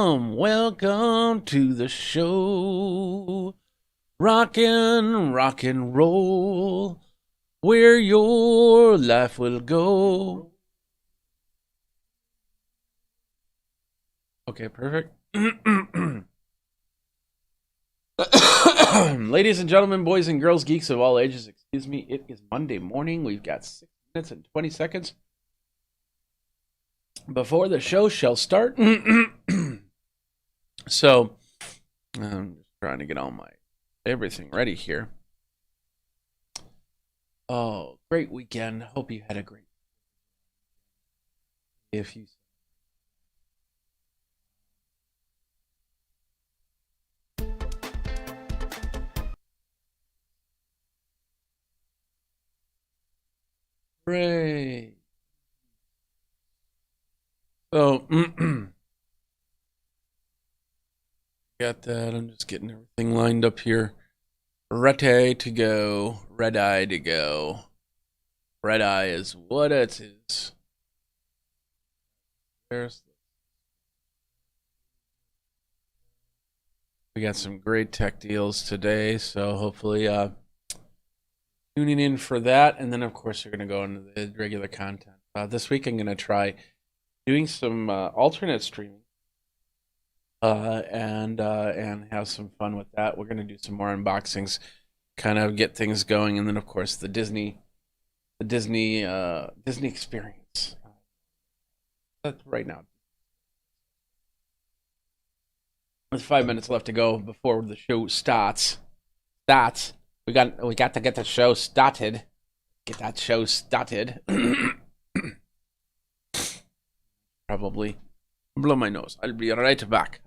Welcome to the show. Rock and roll, where your life will go. Okay, perfect. Ladies and gentlemen, boys and girls, geeks of all ages, excuse me, it is Monday morning. We've got 6 minutes and 20 seconds before the show shall start. So, I'm just trying to get all my everything ready here. Oh, great weekend. Hope you had a great. If you Hooray. So, got that. I'm just getting everything lined up here. Ready to go. Red eye to go. Red eye is what it is. We got some great tech deals today, so hopefully tuning in for that. And then, of course, you're going to go into the regular content. This week, I'm going to try doing some alternate streaming and have some fun with that. We're going to do some more unboxings, kind of get things going, and then, of course, the Disney experience. That's right now. With 5 minutes left to go before the show starts. We got to get the show started. Get that show started. Probably blow my nose. I'll be right back.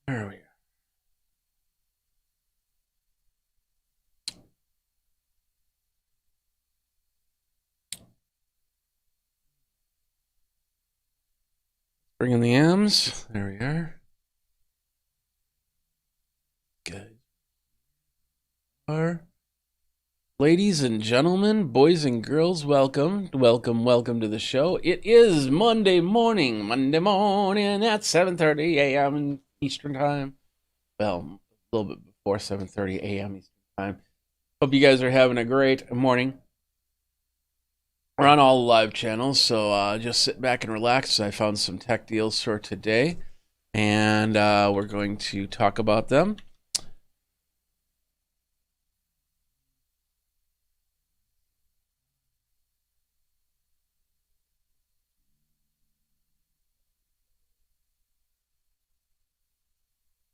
There we go. Bring in the M's. There we are. Good. Ladies and gentlemen, boys and girls, welcome to the show. It is Monday morning at 7:30 a.m. Eastern Time. Well, a little bit before 7:30 a.m. Eastern Time. Hope you guys are having a great morning. We're on all the live channels, so just sit back and relax. I found some tech deals for today, and we're going to talk about them.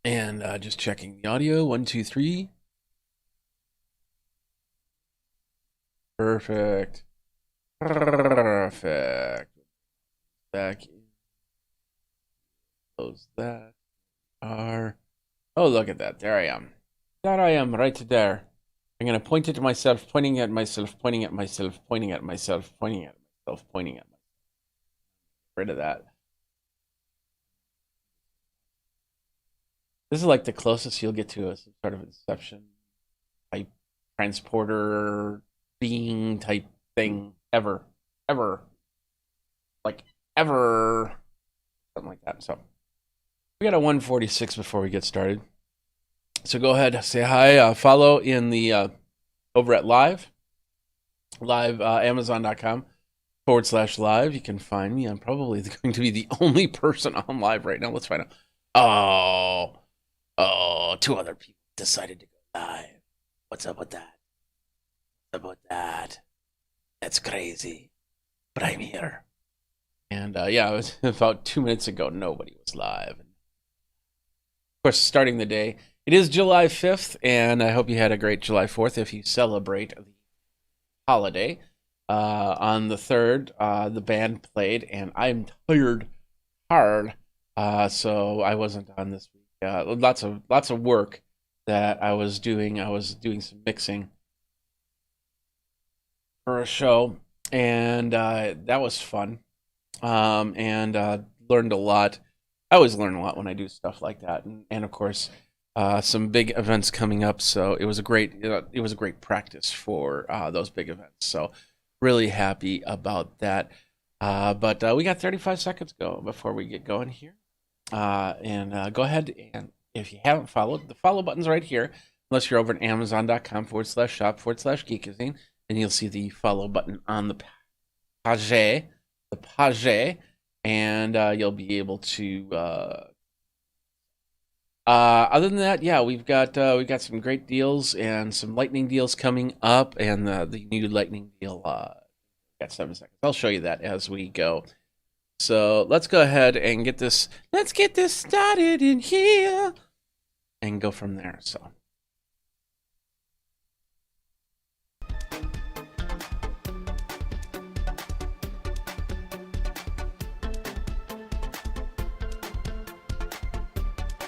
And just checking the audio. 1, 2, 3. Perfect. Back in. Close that. Oh, look at that. There I am. There I am, right there. I'm going to point it to myself, pointing at myself, pointing at myself, pointing at myself, pointing at myself, pointing at myself. Get rid of that. This is like the closest you'll get to a sort of Inception type transporter being type thing ever. Ever. Like, ever. Something like that. So, We got a 146 before we get started. So go ahead, say hi, follow in the over at live, Amazon.com/live. You can find me. I'm probably going to be the only person on live right now. Let's find out. Oh, two other people decided to go live. What's up with that? What's up with that? That's crazy. But I'm here. And yeah, it was about 2 minutes ago. Nobody was live. Of course, starting the day. It is July 5th, and I hope you had a great July 4th if you celebrate the holiday. On the 3rd, the band played, and I'm tired hard, so I wasn't on this week. Lots of work that I was doing. I was doing some mixing for a show, and that was fun, and learned a lot. I always learn a lot when I do stuff like that, and of course, some big events coming up. So it was a great practice for those big events. So really happy about that. But we got 35 seconds to go before we get going here. And go ahead, and if you haven't followed, the follow button's right here. Unless you're over at Amazon.com/shop/Geekazine, and you'll see the follow button on the page, and you'll be able to. Other than that, yeah, we've got some great deals and some lightning deals coming up, and the new lightning deal. Got 7 seconds. I'll show you that as we go. So let's go ahead and get this. Let's get this started in here, and go from there. So.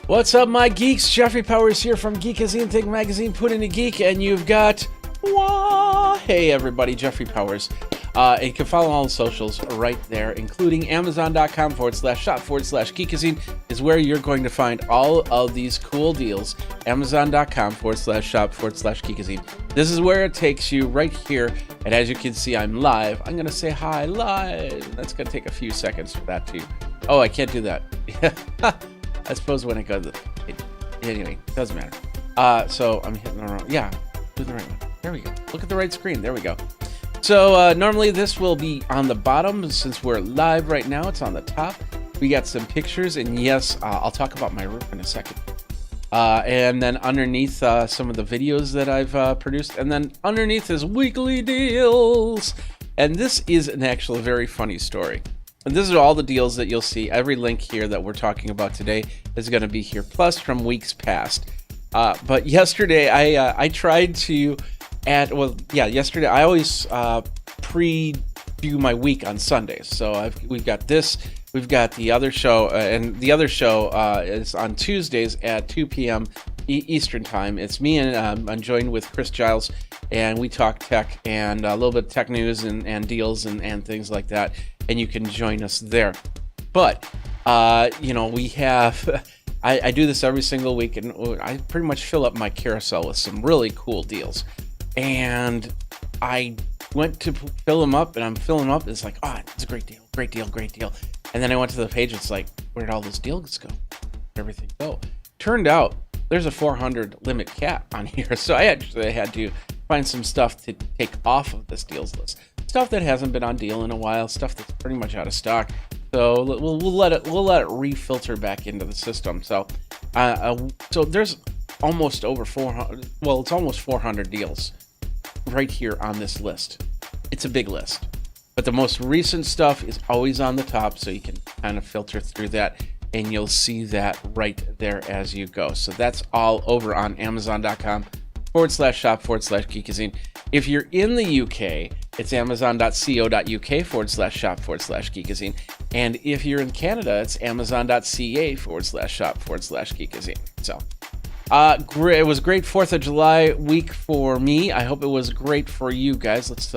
What's up, my geeks? Jeffrey Powers here from Geekazine, Think Magazine, Put in a Geek, and you've got... Hey, everybody, Jeffrey Powers. You can follow all the socials right there, including Amazon.com/shop/Geekazine is where you're going to find all of these cool deals. Amazon.com/shop/Geekazine. This is where it takes you right here, and as you can see, I'm live. I'm going to say hi live. That's going to take a few seconds for that, too. Oh, I can't do that. I suppose when it goes, anyway, it doesn't matter. So I'm hitting the wrong, yeah, doing the right one. There we go. Look at the right screen. There we go. So normally this will be on the bottom. Since we're live right now, it's on the top. We got some pictures, and yes, I'll talk about my roof in a second. And then underneath some of the videos that I've produced, and then underneath is weekly deals. And this is an actual very funny story. And this is all the deals that you'll see. Every link here that we're talking about today is going to be here, plus from weeks past. But yesterday, I tried to add, yesterday, I always pre-do my week on Sundays. So we've got this, we've got the other show, and the other show is on Tuesdays at 2 p.m. Eastern Time. It's me, and I'm joined with Chris Giles, and we talk tech and a little bit of tech news and deals and things like that. And you can join us there. But, we have, I do this every single week, and I pretty much fill up my carousel with some really cool deals. And I went to fill them up, and I'm filling them up, and it's like, it's a great deal. And then I went to the page, it's like, where did all those deals go? Where'd everything go? Turned out, there's a 400 limit cap on here, so I actually had to find some stuff to take off of this deals list. Stuff that hasn't been on deal in a while, stuff that's pretty much out of stock. So we'll let it refilter back into the system. So so there's almost over 400. Well, it's almost 400 deals right here on this list. It's a big list, but the most recent stuff is always on the top, so you can kind of filter through that, and you'll see that right there as you go. So that's all over on Amazon.com/shop/Geekazine. If you're in the UK, it's Amazon.co.uk/shop/Geekazine. And if you're in Canada, it's Amazon.ca/shop/Geekazine. So, it was a great 4th of July week for me. I hope it was great for you guys. Let's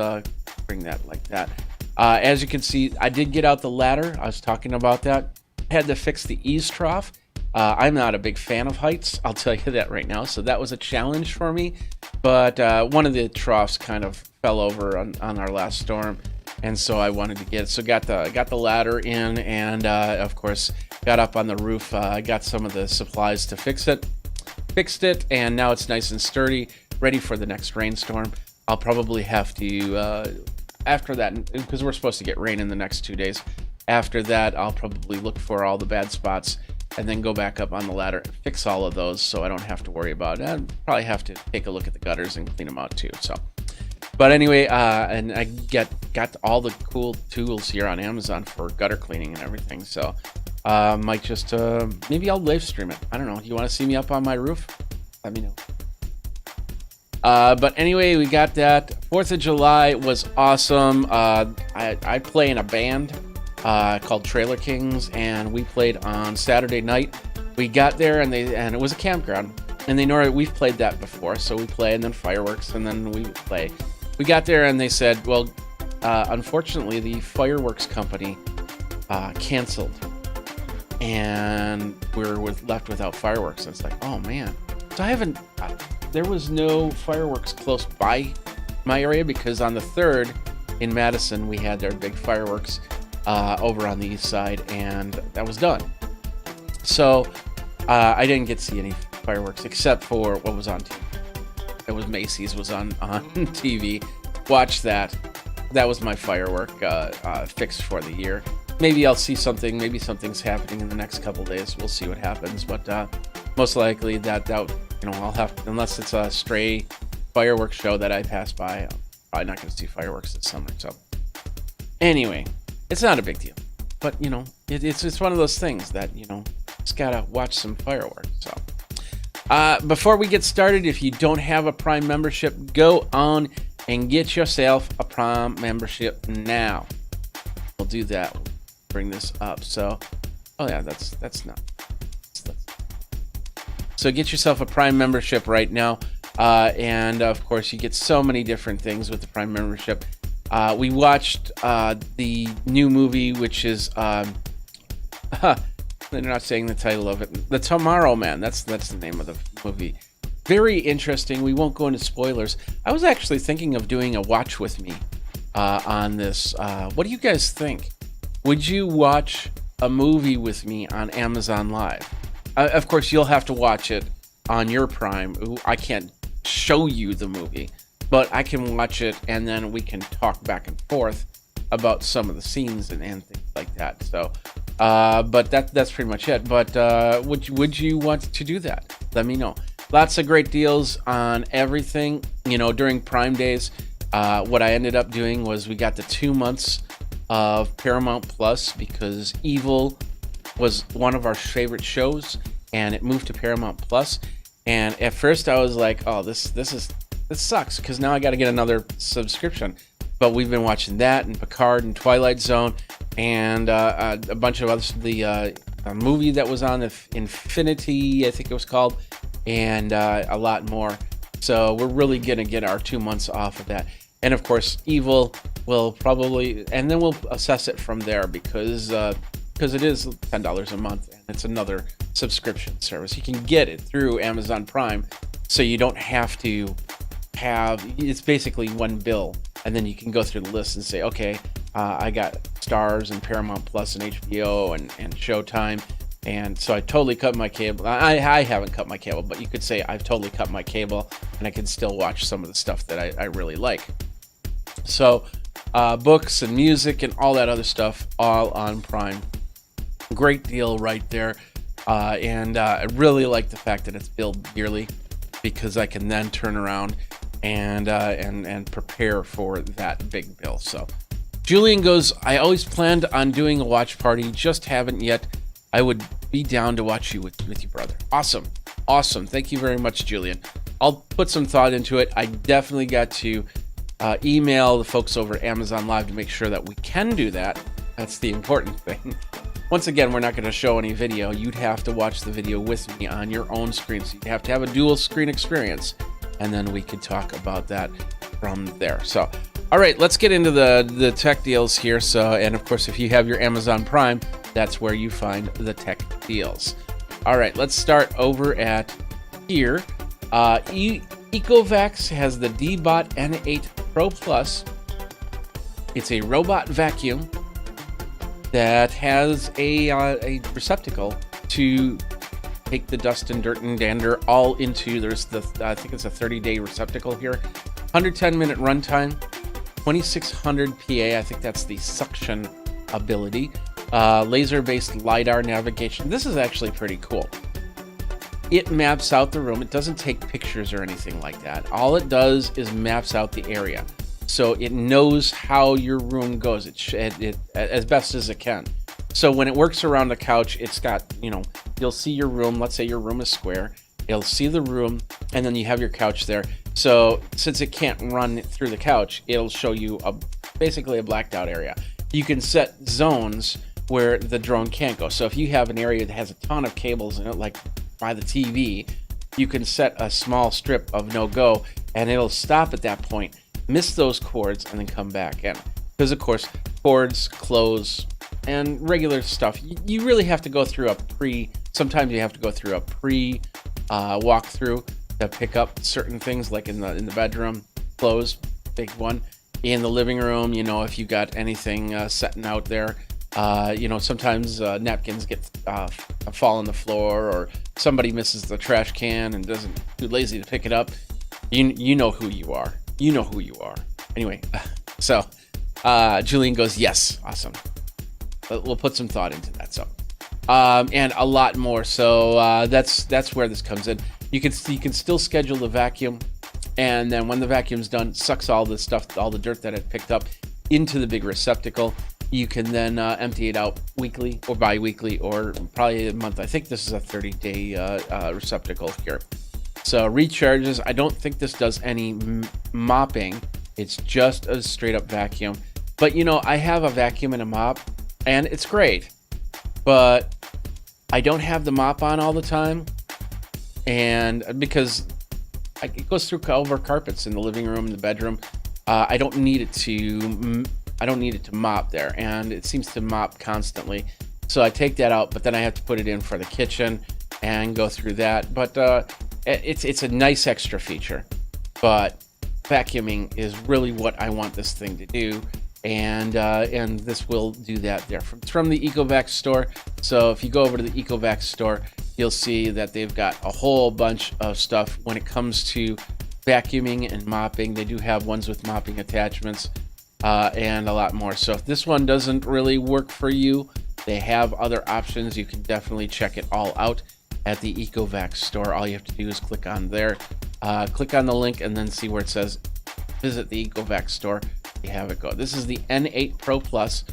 bring that like that. As you can see, I did get out the ladder. I was talking about that. Had to fix the eaves trough. I'm not a big fan of heights, I'll tell you that right now. So that was a challenge for me. But one of the troughs kind of fell over on our last storm. and so I wanted to get it. So got the ladder in, and of course got up on the roof. I got some of the supplies to fix it, fixed it, and now it's nice and sturdy, ready for the next rainstorm. I'll probably have to after that, because we're supposed to get rain in the next 2 days. After that, I'll probably look for all the bad spots and then go back up on the ladder and fix all of those, so I don't have to worry about it. I'll probably have to take a look at the gutters and clean them out too. So, but anyway, and I got all the cool tools here on Amazon for gutter cleaning and everything. So, might just maybe I'll live stream it. I don't know. You want to see me up on my roof? Let me know. But anyway, we got that. 4th of July was awesome. I play in a band called Trailer Kings, and we played on Saturday night. We got there, and it was a campground, and we've played that before, so we play, and then fireworks, and then we play. We got there, and they said, well, unfortunately, the fireworks company canceled, and we're left without fireworks. And it's like, oh man. So there was no fireworks close by my area, because on the 3rd in Madison, we had their big fireworks over on the east side, and that was done. So I didn't get to see any fireworks except for what was on TV. It was Macy's was on TV. Watch that. That was my firework fix for the year. Maybe I'll see something. Maybe something's happening in the next couple days. We'll see what happens. But most likely that I'll have, unless it's a stray fireworks show that I pass by, I'm probably not going to see fireworks this summer. So anyway, it's not a big deal. But it's one of those things that just gotta watch some fireworks. So before we get started, if you don't have a Prime membership, go on and get yourself a Prime membership now. We'll do that. We'll bring this up. So, oh yeah, that's not. So get yourself a Prime membership right now, and of course you get so many different things with the Prime membership. We watched the new movie, which is they're not saying the title of it. The Tomorrow Man. That's the name of the movie. Very interesting. We won't go into spoilers. I was actually thinking of doing a watch with me on this. What do you guys think? Would you watch a movie with me on Amazon Live? Of course, you'll have to watch it on your Prime. I can't show you the movie, but I can watch it, and then we can talk back and forth about some of the scenes and things like that. So, but that's pretty much it. But would you want to do that? Let me know. Lots of great deals on everything. During Prime Days, what I ended up doing was we got the 2 months of Paramount Plus, because Evil was one of our favorite shows, and it moved to Paramount Plus. And at first I was like, oh, this sucks, because now I got to get another subscription. But we've been watching that, and Picard, and Twilight Zone, and a bunch of others. The movie that was on, Infinity, I think it was called, and a lot more. So we're really gonna get our 2 months off of that. And of course, Evil will probably, and then we'll assess it from there, because it is $10 a month, and it's another subscription service. You can get it through Amazon Prime, so you don't have to it's basically one bill, and then you can go through the list and say, okay, I got Stars and Paramount Plus and HBO and Showtime, and so I totally cut my cable. I haven't cut my cable, but you could say I've totally cut my cable, and I can still watch some of the stuff that I really like. So books and music and all that other stuff, all on Prime. Great deal right there. And I really like the fact that it's billed yearly, because I can then turn around and prepare for that big bill. So Julian goes, I always planned on doing a watch party, just haven't yet. I would be down to watch you with you, brother. Awesome. Thank you very much, Julian. I'll put some thought into it. I definitely got to email the folks over at Amazon Live to make sure that we can do that. That's the important thing. Once again, we're not going to show any video. You'd have to watch the video with me on your own screen. So you have to have a dual screen experience, and then we could talk about that from there. So, all right, let's get into the tech deals here. So, and of course, if you have your Amazon Prime, that's where you find the tech deals. All right, let's start over at here. Ecovacs has the D-Bot N8 Pro Plus. It's a robot vacuum that has a receptacle to take the dust and dirt and dander all into. There's I think it's a 30-day receptacle here. 110-minute runtime, 2600 PA. I think that's the suction ability. Laser-based LiDAR navigation. This is actually pretty cool. It maps out the room. It doesn't take pictures or anything like that. All it does is maps out the area. So it knows how your room goes. It as best as it can. So when it works around the couch, it's got, you'll see your room. Let's say your room is square. It'll see the room, and then you have your couch there. So since it can't run through the couch, it'll show you basically a blacked out area. You can set zones where the drone can't go. So if you have an area that has a ton of cables in it, like by the TV, you can set a small strip of no-go, and it'll stop at that point, miss those cords, and then come back in. Because, of course, cords, clothes, and regular stuff, you really have to go through sometimes you have to go through a walkthrough to pick up certain things, like in the bedroom, clothes, big one. In the living room, if you got anything setting out there, sometimes napkins get fall on the floor, or somebody misses the trash can and doesn't too lazy to pick it up. You know who you are. You know who you are. Anyway, so Julian goes, yes, awesome. We'll put some thought into that. So, and a lot more. So that's where this comes in. You can still schedule the vacuum, and then when the vacuum's done, sucks all the stuff, all the dirt that it picked up into the big receptacle. You can then empty it out weekly or bi-weekly or probably a month. I think this is a 30-day receptacle here. So recharges. I don't think this does any mopping. It's just a straight-up vacuum. But, I have a vacuum and a mop, and it's great. But I don't have the mop on all the time, and because it goes through over carpets in the living room, in the bedroom. I don't need it to mop there, and it seems to mop constantly. So I take that out, but then I have to put it in for the kitchen and go through that. But it's a nice extra feature. But vacuuming is really what I want this thing to do, and this will do that there. It's from the Ecovac store. So if you go over to the Ecovac store, you'll see that they've got a whole bunch of stuff when it comes to vacuuming and mopping. They do have ones with mopping attachments. And a lot more. So if this one doesn't really work for you, they have other options. You can definitely check it all out at the Ecovac store. All you have to do is click on there, click on the link, and then see where it says visit the Ecovac store. You have it go. This is the N8 Pro Plus.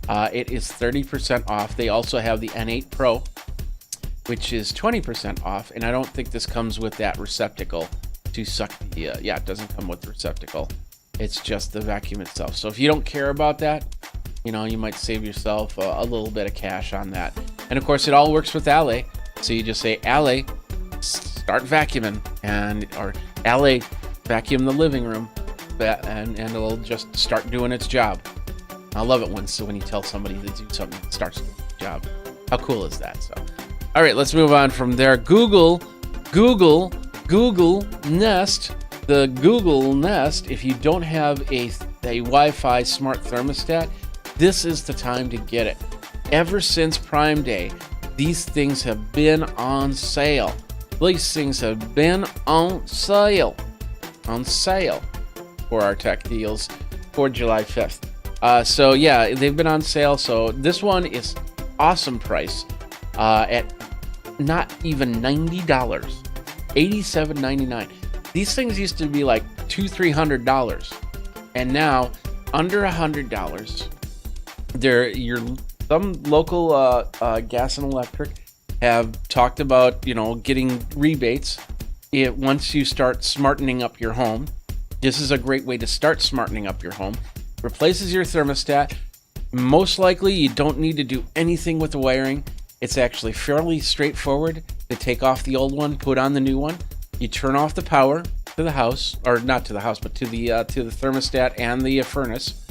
It is 30% off. They also have the N8 Pro, which is 20% off, and I don't think this comes with that receptacle to suck the it doesn't come with the receptacle. It's just the vacuum itself. So if you don't care about that, you might save yourself a little bit of cash on that. And of course, it all works with Ale. So you just say, Ale, start vacuuming, or Ale, vacuum the living room, and it'll just start doing its job. I love it when you tell somebody to do something, it starts doing the job. How cool is that? So, all right, let's move on from there. Google Nest. The Google Nest, if you don't have a Wi-Fi smart thermostat, this is the time to get it. Ever since Prime Day, these things have been on sale. These things have been on sale for our tech deals for July 5th. So yeah, they've been on sale. So this one is awesome price at not even $90, $87.99. These things used to be like $200-$300, and now under $100. Some local gas and electric have talked about getting rebates once you start smartening up your home. This is a great way to start smartening up your home. Replaces your thermostat. Most likely, you don't need to do anything with the wiring. It's actually fairly straightforward to take off the old one, put on the new one. You turn off the power to the house, or not to the house, but to the thermostat and the furnace.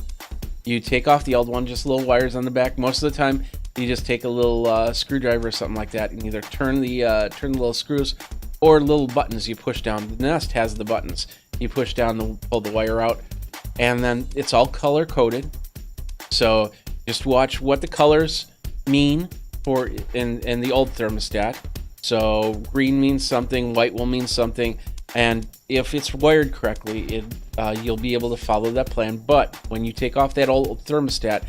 You take off the old one, just little wires on the back. Most of the time, you just take a little screwdriver or something like that, and either turn the little screws or little buttons you push down. The Nest has the buttons. You push down, pull the wire out, and then it's all color coded. So just watch what the colors mean for in the old thermostat. So green means something, white will mean something, and if it's wired correctly, you'll be able to follow that plan. But when you take off that old thermostat,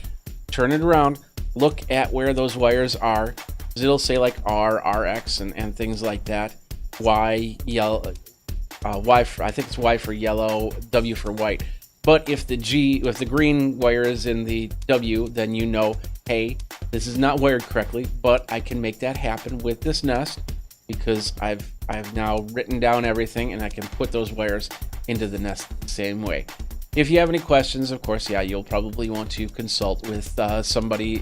turn it around, look at where those wires are. It'll say like R, RX, and things like that. Y, yellow, Y for, I think it's Y for yellow, W for white. But if the green wire is in the W, then you know, hey, this is not wired correctly, but I can make that happen with this Nest because I've now written down everything and I can put those wires into the Nest the same way. If you have any questions, of course, yeah, you'll probably want to consult with somebody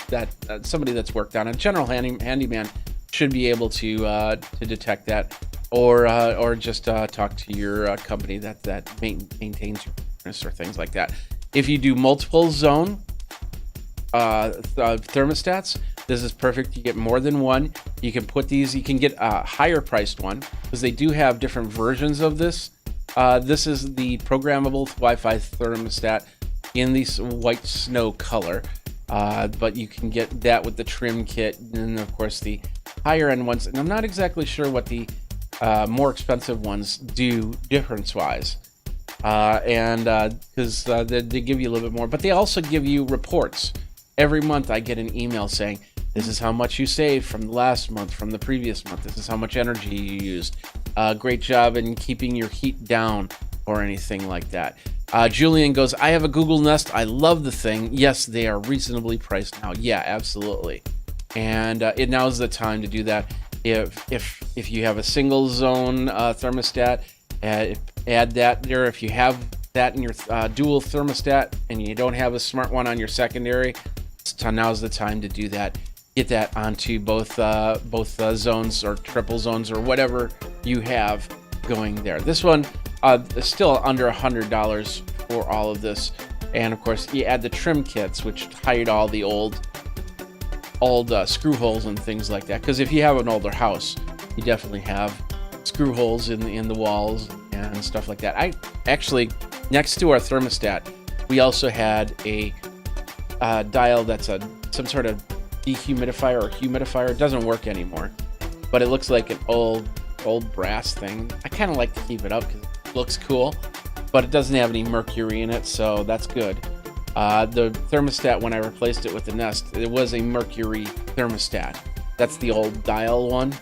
that's worked on it. General handyman should be able to detect that, or just talk to your company that maintains your business or things like that. If you do multiple zone thermostats, this is perfect. You get more than one. You can put these. You can get a higher priced one because they do have different versions of this. This is the programmable Wi-Fi thermostat in the white snow color, but you can get that with the trim kit, and of course the higher end ones. And I'm not exactly sure what the more expensive ones do difference-wise, and because they give you a little bit more, but they also give you reports. Every month I get an email saying, this is how much you saved from the last month, from the previous month. This is how much energy you used. Great job in keeping your heat down or anything like that. Julian goes, I have a Google Nest. I love the thing. Yes, they are reasonably priced now. Yeah, absolutely. And now is the time to do that. If you have a single zone thermostat, add that there. If you have that in your dual thermostat and you don't have a smart one on your secondary, now's the time to do that. Get that onto both zones or triple zones or whatever you have going there. This one is still under $100 for all of this, and of course you add the trim kits, which hide all the old screw holes and things like that. Because if you have an older house, you definitely have screw holes in the walls and stuff like that. I actually, next to our thermostat, we also had a dial that's some sort of dehumidifier or humidifier. It doesn't work anymore, but it looks like an old brass thing. I kind of like to keep it up because it looks cool, but it doesn't have any mercury in it, so that's good. The thermostat, when I replaced it with the Nest, it was a mercury thermostat. That's the old dial one,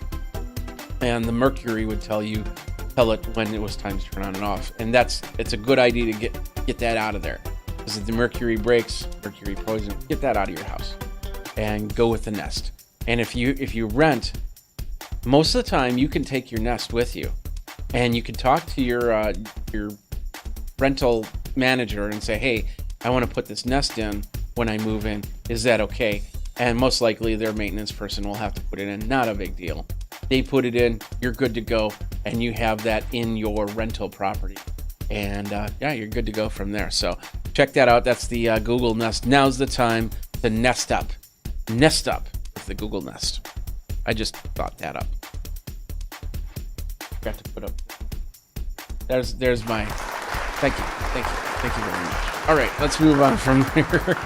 and the mercury would tell it when it was time to turn on and off, and it's a good idea to get that out of there, because if the mercury breaks, mercury poison, get that out of your house and go with the Nest. And if you rent, most of the time you can take your Nest with you, and you can talk to your rental manager and say, hey, I want to put this Nest in when I move in. Is that okay? And most likely their maintenance person will have to put it in. Not a big deal. They put it in, you're good to go, and you have that in your rental property. And yeah, you're good to go from there. So check that out. That's the Google Nest. Now's the time to nest up. Nest up with the Google Nest. I just thought that up. Got to put up. There's my. Thank you very much. All right, let's move on from here.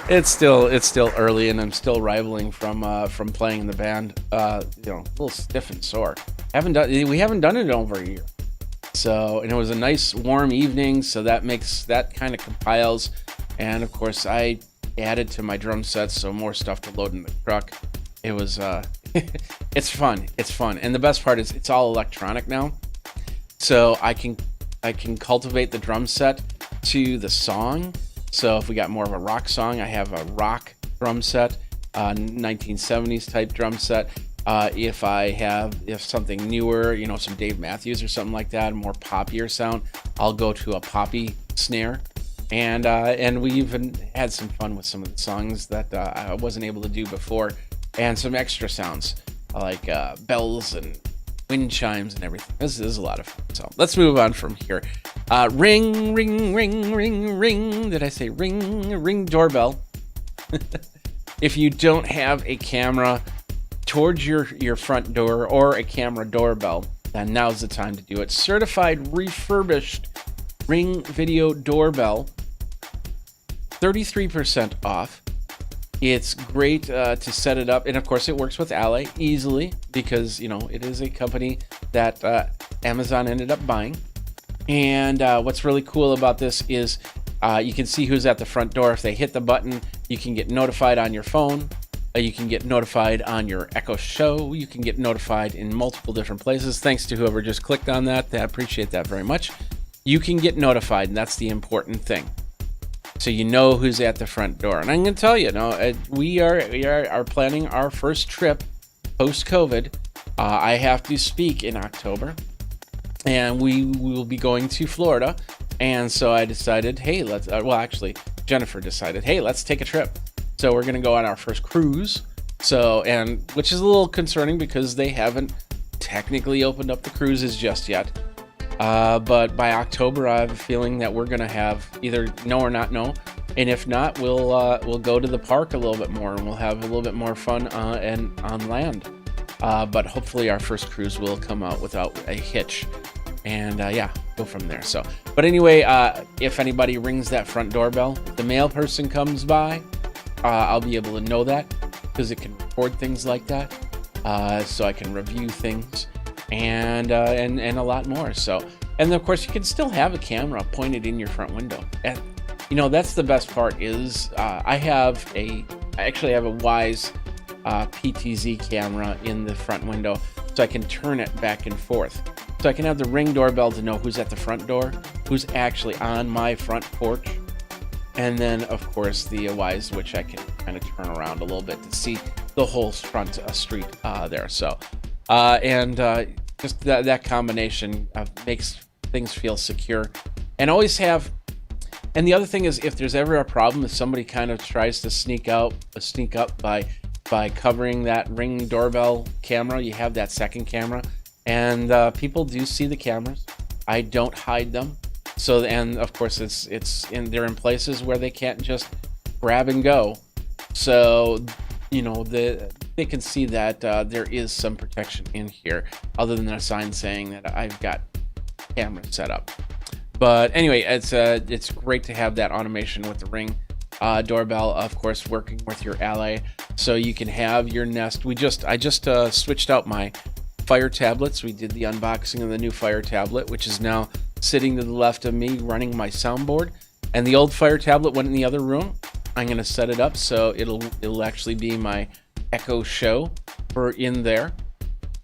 It's still early, and I'm still rivaling from playing in the band. A little stiff and sore. We haven't done it in over a year. So, and it was a nice warm evening, so that kind of compiles. And of course, I added to my drum sets, so more stuff to load in the truck. It was it's fun. And the best part is it's all electronic now. So I can cultivate the drum set to the song. So if we got more of a rock song, I have a rock drum set, 1970s type drum set. If something newer, some Dave Matthews or something like that, more poppier sound, I'll go to a poppy snare. And we even had some fun with some of the songs that I wasn't able to do before, and some extra sounds like bells and wind chimes and everything. This is a lot of fun. So let's move on from here. Ring, ring, ring, ring, ring. Did I say ring? Ring doorbell. If you don't have a camera towards your front door or a camera doorbell, then now's the time to do it. Certified refurbished Ring Video Doorbell, 33% off. It's great to set it up, and of course it works with Ally easily because it is a company that Amazon ended up buying. And what's really cool about this is you can see who's at the front door. If they hit the button, you can get notified on your phone. You can get notified on your Echo Show. You can get notified in multiple different places. Thanks to whoever just clicked on that. I appreciate that very much. You can get notified, and that's the important thing. So you know who's at the front door. And I'm going to tell you, we are planning our first trip post-COVID. I have to speak in October, and we will be going to Florida. And so I decided, hey, Jennifer decided, hey, let's take a trip. So we're going to go on our first cruise. Which is a little concerning because they haven't technically opened up the cruises just yet. But by October, I have a feeling that we're going to have either no or not no. And if not, we'll go to the park a little bit more, and we'll have a little bit more fun and on land. But hopefully our first cruise will come out without a hitch. And go from there. But anyway, if anybody rings that front doorbell, the mail person comes by, I'll be able to know that because it can record things like that. So I can review things and a lot more. And of course you can still have a camera pointed in your front window. And, that's the best part is I actually have a Wyze PTZ camera in the front window, so I can turn it back and forth. So I can have the Ring doorbell to know who's at the front door, who's actually on my front porch, and then of course the Wyze, which I can kind of turn around a little bit to see the whole front street there. So just that combination makes things feel secure, and always have. And the other thing is, if there's ever a problem, if somebody kind of tries to sneak up by covering that Ring doorbell camera, you have that second camera. And people do see the cameras. I don't hide them. And of course they're in places where they can't just grab and go. So, they can see that there is some protection in here, other than a sign saying that I've got cameras set up. But anyway, it's great to have that automation with the Ring doorbell, of course, working with your Ally, so you can have your Nest. I just switched out my Fire tablets. We did the unboxing of the new Fire tablet, which is now sitting to the left of me running my soundboard, and the old Fire tablet went in the other room. I'm going to set it up so it'll actually be my Echo Show for in there,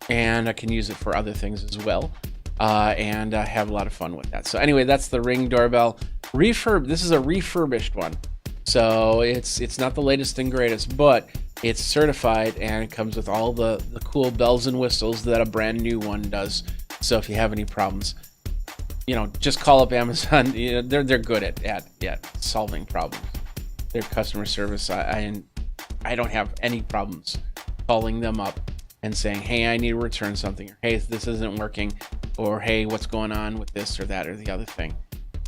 and I can use it for other things as well, and have a lot of fun with that. So anyway, that's the Ring doorbell This is a refurbished one, so it's not the latest and greatest, but it's certified, and it comes with all the cool bells and whistles that a brand new one does. So if you have any problems, just call up Amazon. They're good at solving problems. Their customer service, I don't have any problems calling them up and saying, hey, I need to return something, or hey, this isn't working, or hey, what's going on with this or that or the other thing.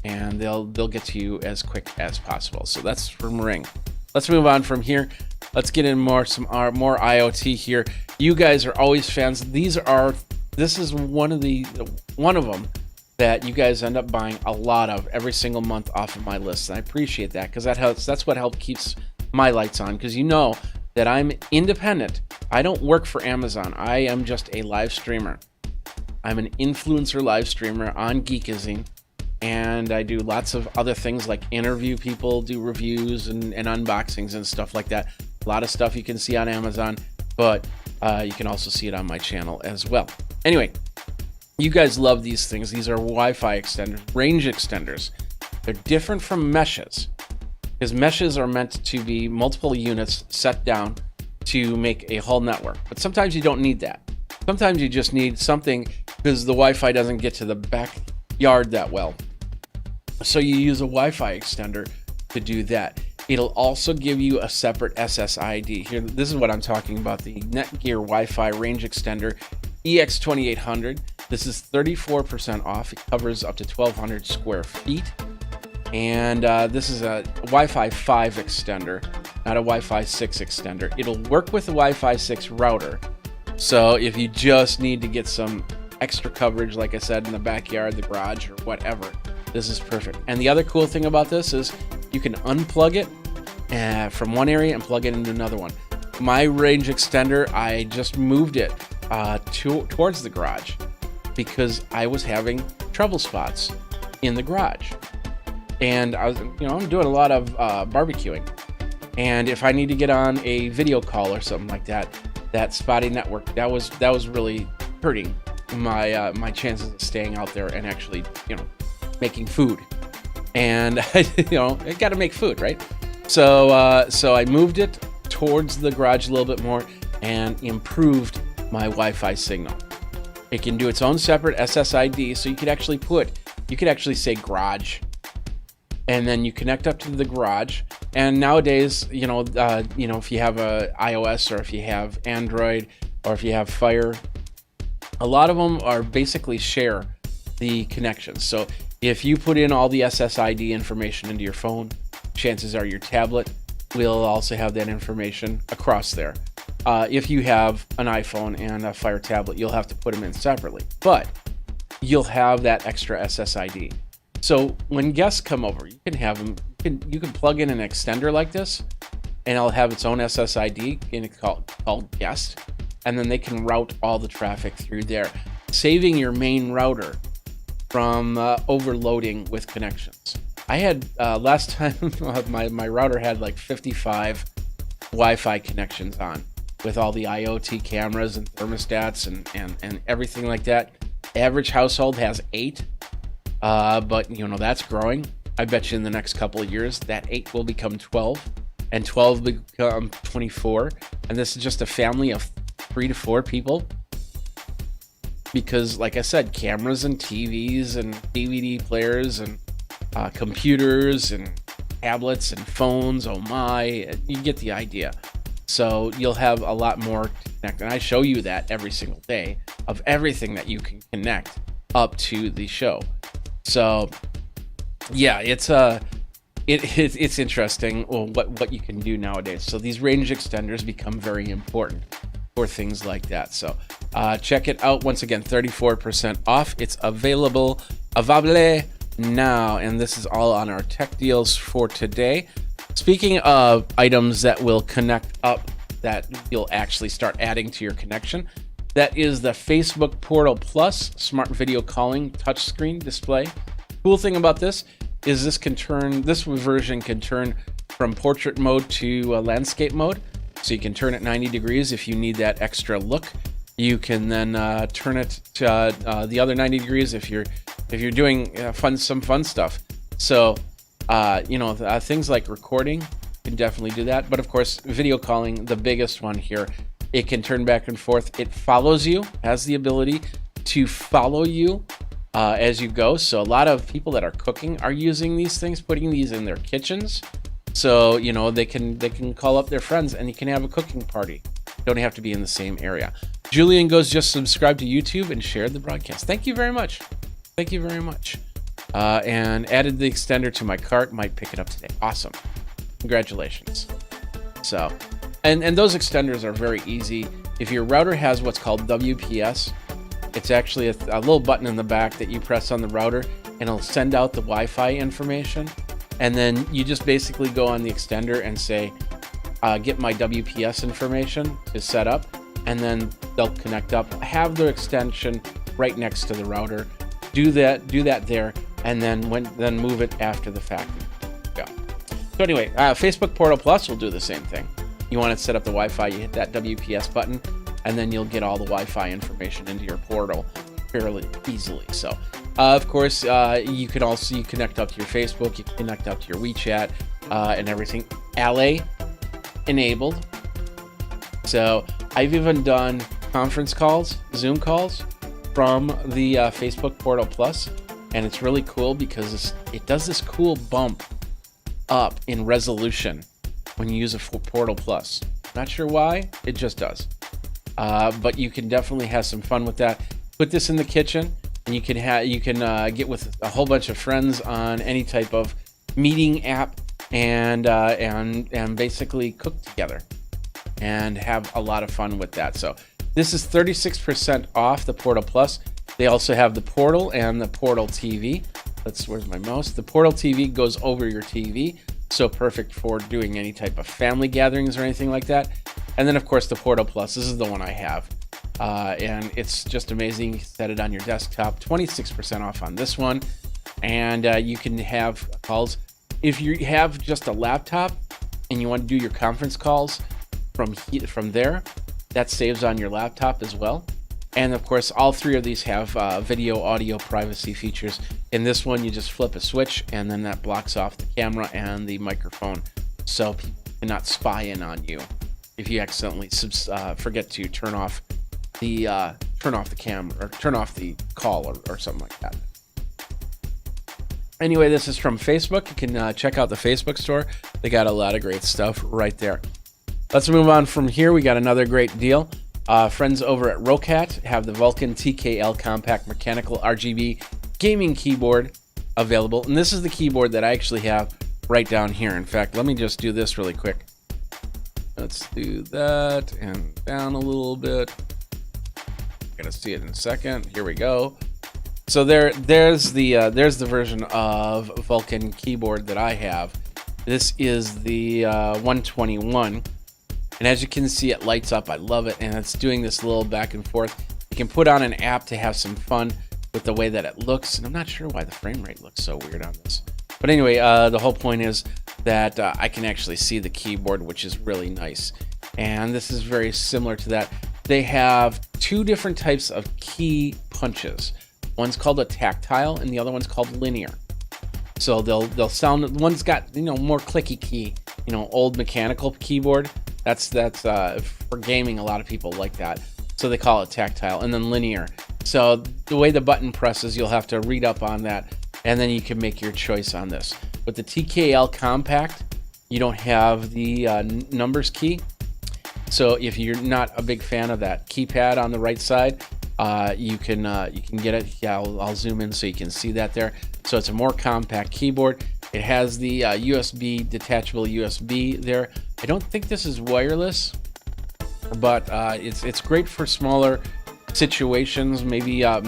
And they'll get to you as quick as possible. So that's from Ring. Let's move on from here. Let's get in more IoT here. You guys are always fans. This is one of them that you guys end up buying a lot of every single month off of my list. And I appreciate that because that's what helps keeps my lights on, because that I'm independent. I don't work for Amazon. I am just a live streamer. I'm an influencer live streamer on Geekazine. And I do lots of other things like interview people, do reviews and unboxings and stuff like that. A lot of stuff you can see on Amazon, but you can also see it on my channel as well. Anyway, you guys love these things. These are Wi-Fi extenders, range extenders. They're different from meshes, because meshes are meant to be multiple units set down to make a whole network. But sometimes you don't need that. Sometimes you just need something because the Wi-Fi doesn't get to the backyard that well. So you use a Wi-Fi extender to do that. It'll also give you a separate SSID. Here, this is what I'm talking about, the Netgear Wi-Fi range extender EX2800. This is 34% off. It covers up to 1,200 square feet. And this is a Wi-Fi 5 extender, not a Wi-Fi 6 extender. It'll work with the Wi-Fi 6 router. So if you just need to get some extra coverage, like I said, in the backyard, the garage, or whatever, this is perfect. And the other cool thing about this is You can unplug it from one area and plug it into another one. My range extender, I just moved it towards the garage because I was having trouble spots in the garage. And I was, I'm doing a lot of barbecuing. And if I need to get on a video call or something like that, that spotty network, that was really hurting my chances of staying out there and actually, making food. And I got to make food, right? So I moved it towards the garage a little bit more and improved my Wi-Fi signal. It can do its own separate SSID, so you could actually say garage, and then you connect up to the garage. And nowadays, if you have a iOS or if you have Android or if you have Fire, a lot of them are basically share the connections. So if you put in all the SSID information into your phone, chances are your tablet will also have that information across there. If you have an iPhone and a Fire tablet, you'll have to put them in separately, but you'll have that extra SSID. So when guests come over, you can have them. You can plug in an extender like this, and it'll have its own SSID, and it's called guest, and then they can route all the traffic through there, saving your main router from overloading with connections. I had last time my router had like 55 Wi-Fi connections on with all the IoT cameras and thermostats and everything like that. Average household has 8, but that's growing. I bet you in the next couple of years that 8 will become 12, and 12 become 24, and this is just a family of 3 to 4 people. Because, like I said, cameras and TVs and DVD players and computers and tablets and phones, oh my, you get the idea. So you'll have a lot more to connect, and I show you that every single day of everything that you can connect up to the show. So yeah, it's interesting what you can do nowadays. So these range extenders become very important for things like that. So check it out. Once again, 34% off. It's available now, and this is all on our tech deals for today. Speaking of items that will connect up, that you'll actually start adding to your connection, that is the Facebook Portal Plus smart video calling touchscreen display. Cool thing about this is this version can turn from portrait mode to landscape mode. So you can turn it 90 degrees if you need that extra look. You can then turn it to the other 90 degrees if you're doing some fun stuff. So things like recording, you can definitely do that. But of course, video calling, the biggest one here, it can turn back and forth. It follows you, has the ability to follow you as you go. So a lot of people that are cooking are using these things, putting these in their kitchens. So, they can call up their friends and you can have a cooking party. Don't have to be in the same area. Julian goes, just subscribe to YouTube and share the broadcast. Thank you very much. Thank you very much. And added the extender to my cart. Might pick it up today. Awesome. Congratulations. So, and those extenders are very easy. If your router has what's called WPS, it's actually a little button in the back that you press on the router and it'll send out the Wi-Fi information. And then you just basically go on the extender and say, get my WPS information to set up, and then they'll connect up. Have their extension right next to the router. Do that there, and then move it after the fact. Yeah. So anyway, Facebook Portal Plus will do the same thing. You want to set up the Wi-Fi, you hit that WPS button, and then you'll get all the Wi-Fi information into your portal fairly easily. So. Of course, you connect up to your Facebook, you can connect up to your WeChat, and everything. Ally enabled. So I've even done conference calls, Zoom calls from the Facebook Portal Plus, and it's really cool because it does this cool bump up in resolution when you use a Portal Plus. Not sure why, it just does. But you can definitely have some fun with that. Put this in the kitchen. And you can get with a whole bunch of friends on any type of meeting app and basically cook together and have a lot of fun with that. So this is 36% off the Portal Plus. They also have the Portal and the Portal TV. Where's my mouse? The Portal TV goes over your TV, So perfect for doing any type of family gatherings or anything like that. And then of course the Portal Plus, this is the one I have. And it's just amazing. Set it on your desktop, 26% off on this one. And you can have calls. If you have just a laptop and you want to do your conference calls from there, that saves on your laptop as well. And of course, all three of these have video, audio, privacy features. In this one, you just flip a switch and then that blocks off the camera and the microphone, so people cannot spy in on you if you accidentally forget to turn off the camera or turn off the call or something like that. Anyway, this is from Facebook. You can check out the Facebook store. They got a lot of great stuff right there. Let's move on from here. We got another great deal. Friends over at Roccat have the Vulcan TKL Compact Mechanical RGB Gaming Keyboard available. And this is the keyboard that I actually have right down here. In fact, let me just do this really quick. Let's do that and down a little bit. Gonna see it in a second. Here we go. So there's the version of Vulcan keyboard that I have. This is the 121. And as you can see, it lights up. I love it. And it's doing this little back and forth. You can put on an app to have some fun with the way that it looks. And I'm not sure why the frame rate looks so weird on this. But anyway, the whole point is that I can actually see the keyboard, which is really nice. And this is very similar to that. They have two different types of key punches. One's called a tactile and the other one's called linear. So they'll sound, one's got, more clicky key, old mechanical keyboard. That's for gaming. A lot of people like that, so they call it tactile. And then linear. So the way the button presses, you'll have to read up on that, and then you can make your choice on this. With the TKL Compact, you don't have the numbers key. So if you're not a big fan of that keypad on the right side, you can get it. Yeah, I'll zoom in so you can see that there. So it's a more compact keyboard. It has the USB, detachable USB there. I don't think this is wireless, but it's great for smaller situations. Maybe you're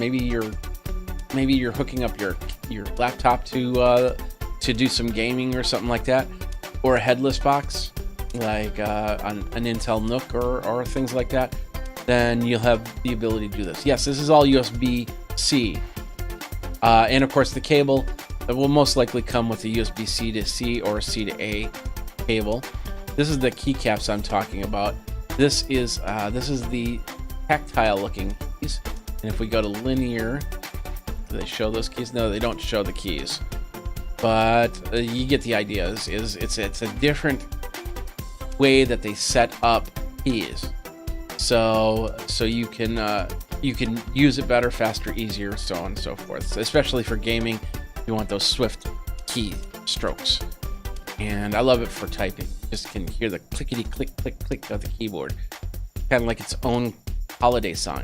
hooking up your laptop to do some gaming or something like that, or a headless box like an Intel Nook or things like that. Then you'll have the ability to do this. Yes, this is all USB-C, and of course the cable will most likely come with a USB-C to C or C to A cable. This is the keycaps I'm talking about. This is the tactile looking keys. And if we go to linear, do they show those keys? No, they don't show the keys. But you get the idea. It's a different way that they set up keys. So you can use it better, faster, easier, so on and so forth. So especially for gaming, you want those swift key strokes. And I love it for typing. You just can hear the clickety click click click of the keyboard, kind of like its own holiday song.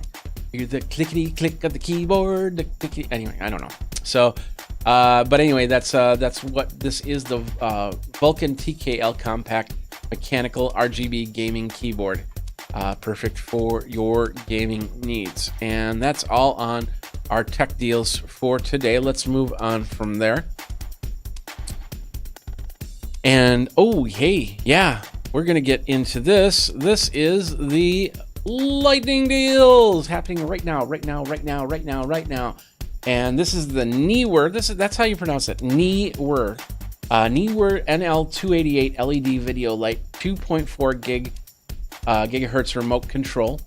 You hear the clickety click of the keyboard. The clickety. Anyway, I don't know. So, but anyway, that's what this is. The Vulcan TKL Compact Mechanical RGB Gaming Keyboard, perfect for your gaming needs. And that's all on our tech deals for today. Let's move on from there. And oh, hey, yeah, we're gonna get into this. This is the lightning deals happening right now. And this is the Neewer. That's how you pronounce it. Neewer. Neewer NL288 LED video light, 2.4 gigahertz remote control.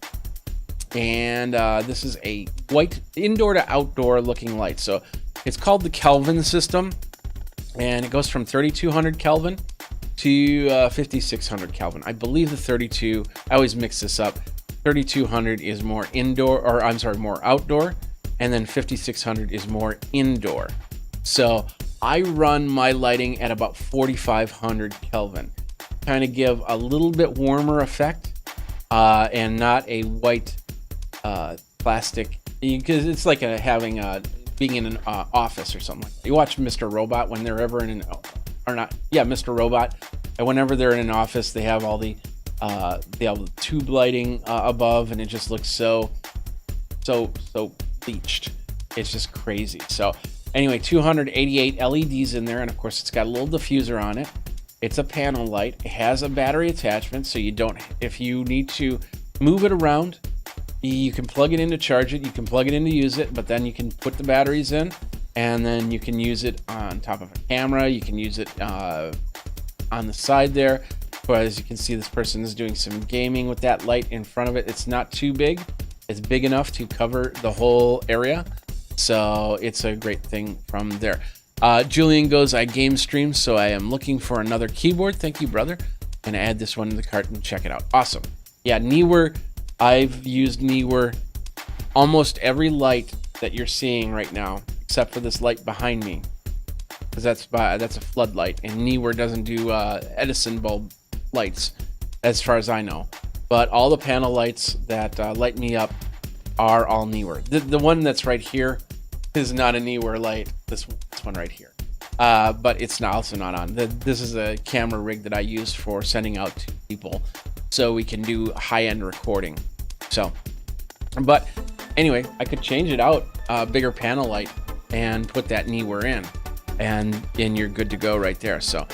And this is a white indoor to outdoor looking light. So it's called the Kelvin system. And it goes from 3200 Kelvin to 5600 Kelvin. I believe the 32, I always mix this up. 3200 is more more outdoor, and then 5600 is more indoor. So I run my lighting at about 4500 Kelvin, kind of give a little bit warmer effect, and not a white plastic, because it's like being in an office or something like that. You watch Mr. Robot when they're ever in Mr. Robot, and whenever they're in an office, they have all the tube lighting above, and it just looks so bleached. It's just crazy. So anyway, 288 LEDs in there, and of course it's got a little diffuser on it. It's a panel light. It has a battery attachment, so you don't, if you need to move it around, you can plug it in to charge it, you can plug it in to use it, but then you can put the batteries in, and then you can use it on top of a camera. You can use it on the side there. But as you can see, this person is doing some gaming with that light in front of it. It's not too big. It's big enough to cover the whole area. So it's a great thing from there. Julian goes, I game stream, so I am looking for another keyboard. Thank you, brother. And add this one to the cart and check it out. Awesome. Yeah, Neewer. I've used Neewer. Almost every light that you're seeing right now, except for this light behind me, because that's a floodlight, and Neewer doesn't do Edison bulb lights, as far as I know. But all the panel lights that light me up are all Neewer. The one that's right here is not a Neewer light. This one right here, but it's also not on. This is a camera rig that I use for sending out to people, so we can do high-end recording. So, but anyway, I could change it out, bigger panel light, and put that Neewer in, and you're good to go right there. So,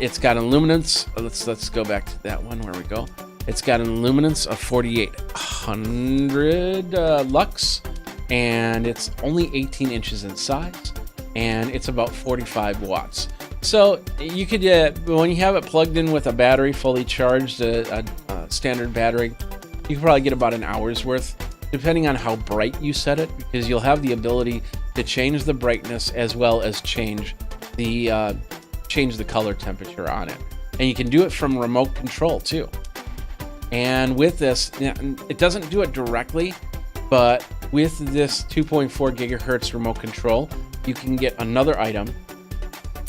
it's got an luminance. Let's go back to that one where we go. It's got an luminance of 4800 lux, and it's only 18 inches in size, and it's about 45 watts. So you could, when you have it plugged in with a battery fully charged, a standard battery, you can probably get about an hour's worth, depending on how bright you set it, because you'll have the ability to change the brightness as well as change the color temperature on it. And you can do it from remote control too. And with this, it doesn't do it directly, but with this 2.4 gigahertz remote control, you can get another item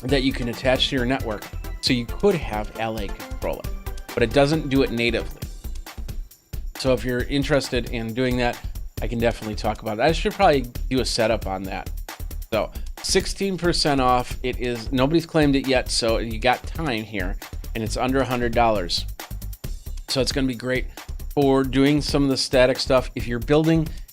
that you can attach to your network. So you could have LA control it, but it doesn't do it natively. So if you're interested in doing that, I can definitely talk about it. I should probably do a setup on that. So 16% off. It is, nobody's claimed it yet, so you got time here, and it's under $100. So it's going to be great for doing some of the static stuff. If you're building